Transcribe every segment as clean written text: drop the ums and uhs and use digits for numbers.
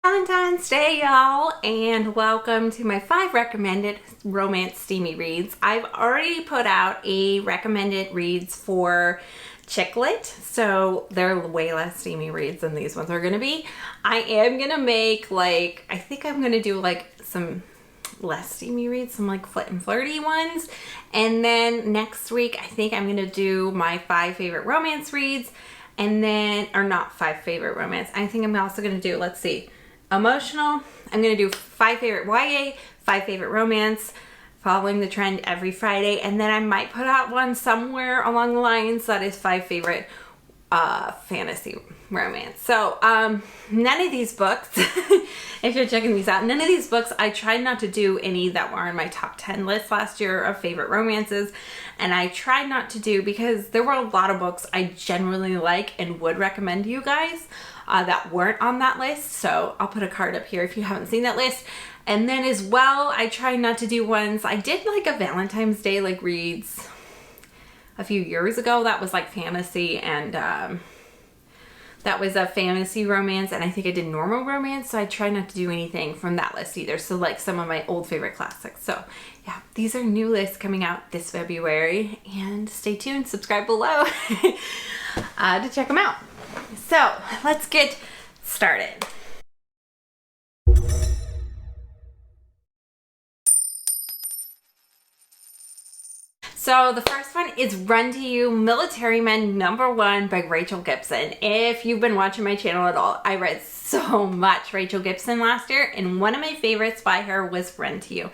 Valentine's Day, y'all, and welcome to my 5 recommended romance steamy reads. I've already put out a recommended reads for Chick Lit, so they're way less steamy reads than these ones are gonna be. I am gonna make I think I'm gonna do some less steamy reads, some flit and flirty ones, and then next week I think I'm gonna do my 5 favorite romance reads, and then, or not 5 favorite romance, I think I'm also gonna do, let's see, emotional. I'm gonna do 5 favorite YA, 5 favorite romance, following the trend every Friday, and then I might put out one somewhere along the lines that is 5 favorite fantasy romance. So none of these books, if you're checking these out, none of these books, I tried not to do any that were on my top 10 list last year of favorite romances, and I tried not to do because there were a lot of books I generally like and would recommend to you guys that weren't on that list. So I'll put a card up here if you haven't seen that list. And then as well, I tried not to do ones, I did a Valentine's Day reads a few years ago. That was fantasy, and that was a fantasy romance, and I think I did normal romance, so I try not to do anything from that list either. So some of my old favorite classics. So yeah, these are new lists coming out this February, and stay tuned, subscribe below to check them out. So let's get started. So the first one is Run to You, Military Men #1 by Rachel Gibson. If you've been watching my channel at all, I read so much Rachel Gibson last year, and one of my favorites by her was Run to You.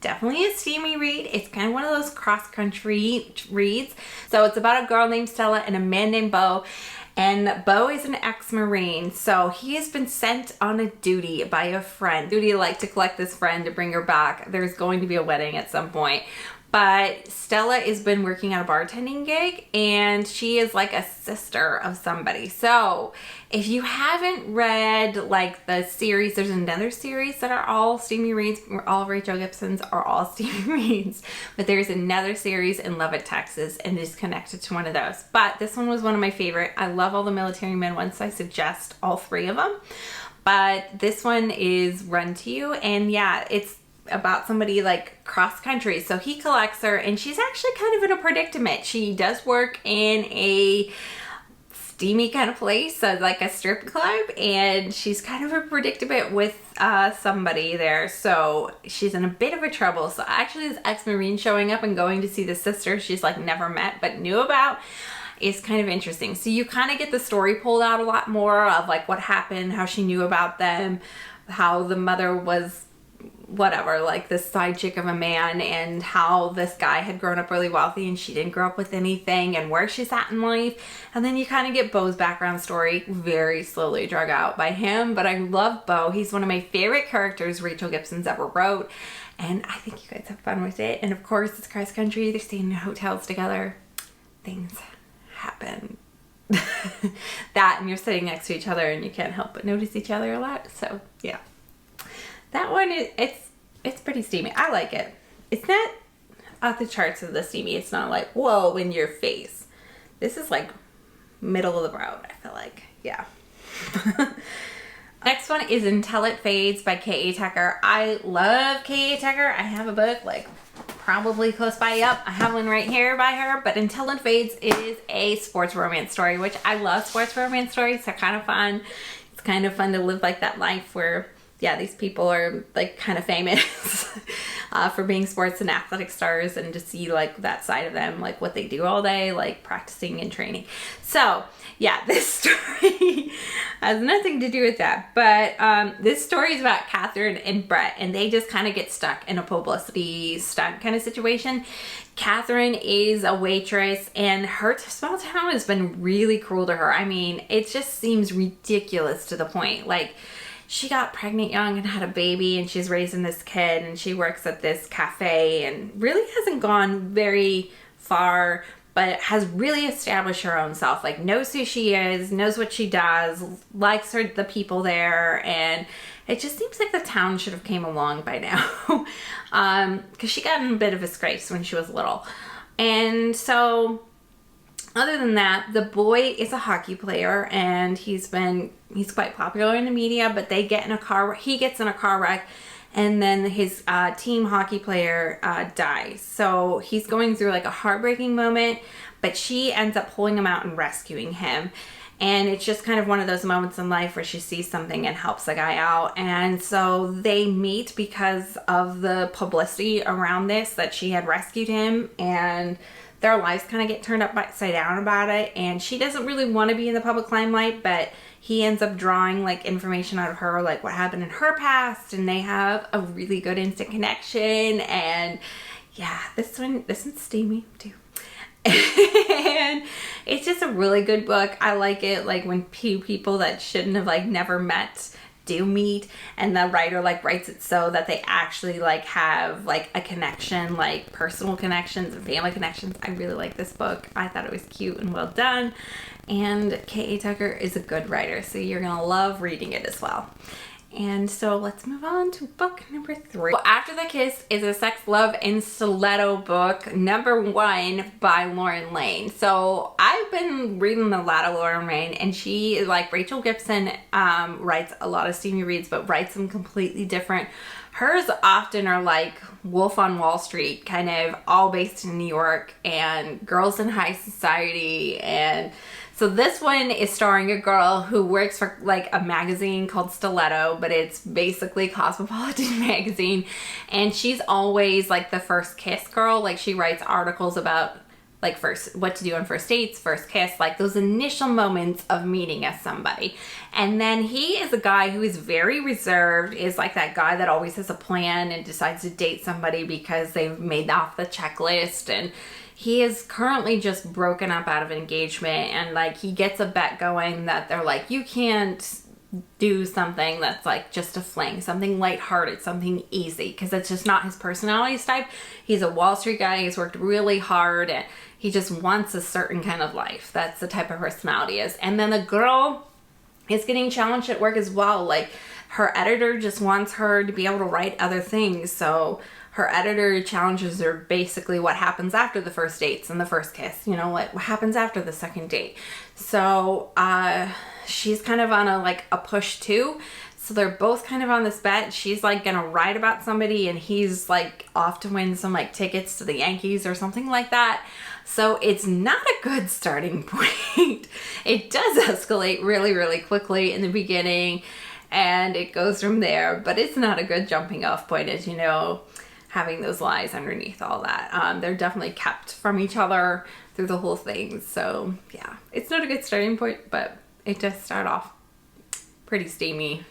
Definitely a steamy read. It's kind of one of those cross-country reads. So it's about a girl named Stella and a man named Bo. And Bo is an ex-Marine, so he has been sent on a duty by a friend. Duty to collect this friend to bring her back. There's going to be a wedding at some point. But Stella has been working at a bartending gig, and she is a sister of somebody. So if you haven't read the series, there's another series that are all steamy reads. All Rachel Gibson's are all steamy reads. But there's another series in Lubbock, Texas, and it's connected to one of those. But this one was one of my favorite. I love all the Military Men ones, so I suggest all 3 of them. But this one is Run to You, and yeah, it's about somebody cross country. So he collects her, and she's actually kind of in a predicament. She does work in a steamy kind of place, so a strip club, and she's kind of a predicament with somebody there. So she's in a bit of a trouble. So actually this ex-Marine showing up and going to see the sister she's never met but knew about is kind of interesting. So you kind of get the story pulled out a lot more of what happened, how she knew about them, how the mother was whatever, this side chick of a man, and how this guy had grown up really wealthy and she didn't grow up with anything, and where she's at in life. And then you kind of get Bo's background story, very slowly drug out by him. But I love Bo. He's one of my favorite characters Rachel Gibson's ever wrote, and I think you guys have fun with it. And of course it's cross country, they're staying in hotels together, things happen. That, and you're sitting next to each other and you can't help but notice each other a lot. So yeah, that one is, it's pretty steamy. I like it. It's not off the charts of the steamy. It's not whoa, in your face. This is middle of the road, I feel yeah. Next one is Until It Fades by K.A. Tucker. I love K.A. Tucker. I have a book probably close by. Yep, I have one right here by her. But Until It Fades is a sports romance story, which I love sports romance stories. They're kind of fun. It's kind of fun to live that life where, yeah, these people are kind of famous for being sports and athletic stars, and to see that side of them, what they do all day, practicing and training. So yeah, this story has nothing to do with that. But this story is about Catherine and Brett, and they just kind of get stuck in a publicity stunt kind of situation. Catherine is a waitress, and her small town has been really cruel to her. I mean, it just seems ridiculous to the point. She got pregnant young and had a baby, and she's raising this kid, and she works at this cafe and really hasn't gone very far, but has really established her own self. Knows who she is, knows what she does, likes the people there, and it just seems the town should have came along by now. Because she got in a bit of a scrape when she was little. And so Other than that, the boy is a hockey player, and he's quite popular in the media, but he gets in a car wreck, and then his team hockey player dies. So he's going through like a heartbreaking moment, but she ends up pulling him out and rescuing him. And it's just kind of one of those moments in life where she sees something and helps the guy out. And so they meet because of the publicity around this, that she had rescued him, and their lives kind of get turned upside down about it. And she doesn't really want to be in the public limelight, but he ends up drawing like information out of her, like what happened in her past, and they have a really good instant connection. And yeah, this one's steamy too. And it's just a really good book. I like it, like when people that shouldn't have like never met do meet, and the writer like writes it so that they actually like have like a connection, like personal connections and family connections. I really like this book. I thought it was cute and well done, and K.A. Tucker is a good writer, so you're gonna love reading it as well. And so let's move on to book number 3. Well, After the Kiss is a sex, love, and stiletto book, number 1 by Lauren Lane. So I've been reading a lot of Lauren Lane, and she, like Rachel Gibson, writes a lot of steamy reads, but writes them completely different. Hers often are like Wolf on Wall Street, kind of all based in New York, and Girls in High Society. And so this one is starring a girl who works for like a magazine called Stiletto, but it's basically Cosmopolitan magazine. And she's always like the first kiss girl. Like she writes articles about like what to do on first dates, first kiss, like those initial moments of meeting as somebody. And then he is a guy who is very reserved, is like that guy that always has a plan and decides to date somebody because they've made off the checklist. And he is currently just broken up out of an engagement, and like he gets a bet going that they're like, you can't do something that's like just a fling, something lighthearted, something easy, because it's just not his personality type. He's a Wall Street guy, he's worked really hard, and he just wants a certain kind of life. That's the type of personality he is. And then the girl is getting challenged at work as well. Like her editor just wants her to be able to write other things, so her editor challenges her basically what happens after the first dates and the first kiss, you know, what happens after the second date. So she's kind of on a push too. So they're both kind of on this bet. She's like gonna write about somebody, and he's like off to win some like tickets to the Yankees or something like that. So it's not a good starting point. It does escalate really, really quickly in the beginning, and it goes from there, but it's not a good jumping off point, as you know, having those lies underneath all that. They're definitely kept from each other through the whole thing. So yeah, it's not a good starting point, but it does start off pretty steamy,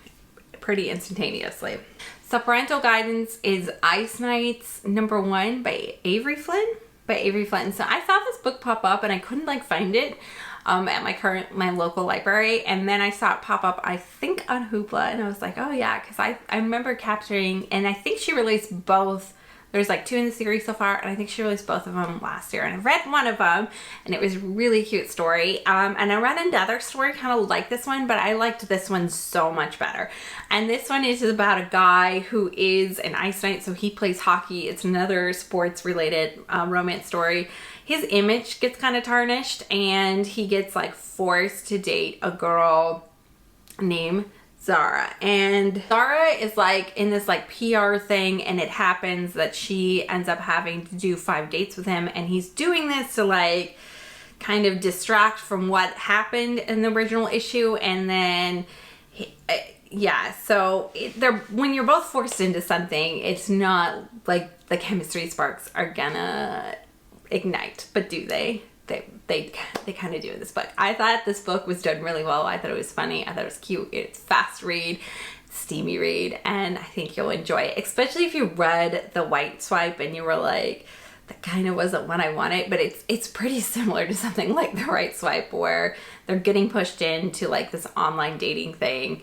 pretty instantaneously. So Parental Guidance is Ice Nights number 1 by Avery Flynn. So I saw this book pop up and I couldn't like find it at my local library, and then I saw it pop up, I think on Hoopla, and I was like, oh yeah, because I remember capturing, and I think she released both. There's like 2 in the series so far, and I think she released both of them last year, and I read one of them, and it was a really cute story. And I read another story kind of like this one, but I liked this one so much better. And this one is about a guy who is an ice knight, so he plays hockey. It's another sports-related romance story. His image gets kind of tarnished, and he gets like forced to date a girl named Zara. And Zara is like in this like PR thing, and it happens that she ends up having to do 5 dates with him, and he's doing this to like kind of distract from what happened in the original issue. And then yeah, so when you're both forced into something, it's not like the chemistry sparks are gonna ignite, but do they? They kind of do in this book. I thought this book was done really well. I thought it was funny. I thought it was cute. It's fast read, steamy read, and I think you'll enjoy it, especially if you read The White Swipe and you were like, that kind of wasn't what I wanted. But it's pretty similar to something like The Right Swipe, where they're getting pushed into like this online dating thing,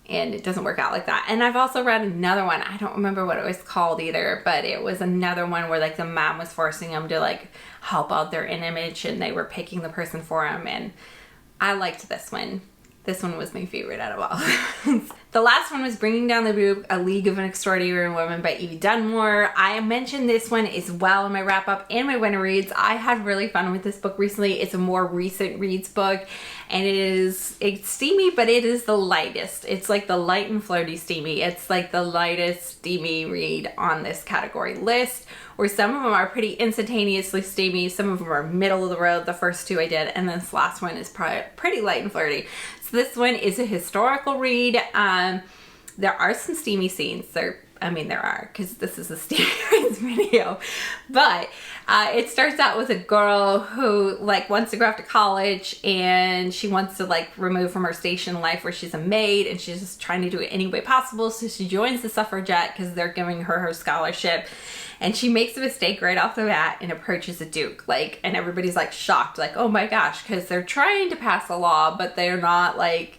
and it doesn't work out like that. And I've also read another one, I don't remember what it was called either, but it was another one where like the mom was forcing them to like help out their image, and they were picking the person for them, and I liked this one. This one was my favorite out of all. The last one was Bringing Down the Boop, A League of an Extraordinary Women by Evie Dunmore. I mentioned this one as well in my wrap up and my winter reads. I had really fun with this book recently. It's a more recent reads book, and it's steamy, but it is the lightest. It's like the light and flirty steamy. It's like the lightest steamy read on this category list, where some of them are pretty instantaneously steamy, some of them are middle of the road. The first two I did, and this last one is pretty light and flirty. So this one is a historical read. There are some steamy scenes. There are, because this is a steamy reads video. But it starts out with a girl who like wants to go off to college, and she wants to like remove from her station in life where she's a maid, and she's just trying to do it any way possible. So she joins the suffragette because they're giving her scholarship. And she makes a mistake right off the bat and approaches a duke, and everybody's like shocked, like, oh my gosh, because they're trying to pass a law, but they're not like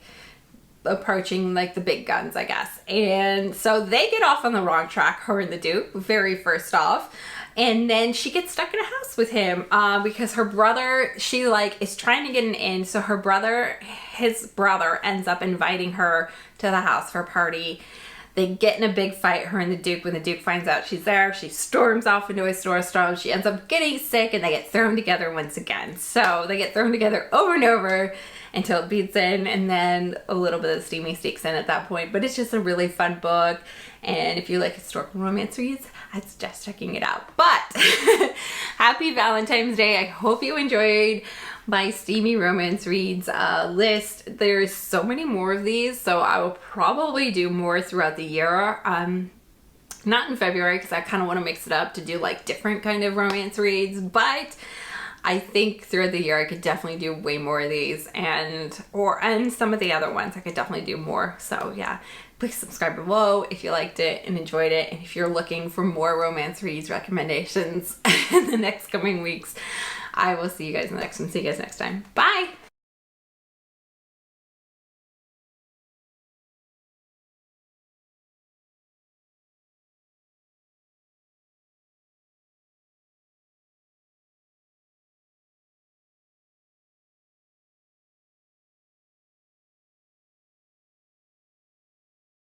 approaching like the big guns, I guess. And so they get off on the wrong track, her and the duke, very first off. And then she gets stuck in a house with him because her brother, she like is trying to get an in. So his brother ends up inviting her to the house for a party. They get in a big fight, her and the duke. When the duke finds out she's there, she storms off into a snowstorm. She ends up getting sick, and they get thrown together once again. So they get thrown together over and over until it beats in, and then a little bit of steamy sneaks in at that point. But it's just a really fun book, and if you like historical romance reads, I suggest checking it out. But happy Valentine's Day. I hope you enjoyed my steamy romance reads list. There's so many more of these, so I will probably do more throughout the year. Not in February, because I kind of want to mix it up to do like different kind of romance reads, but I think throughout the year I could definitely do way more of these, and some of the other ones I could definitely do more. So yeah, please subscribe below if you liked it and enjoyed it, and if you're looking for more romance reads recommendations in the next coming weeks. I will see you guys in the next one. See you guys next time. Bye!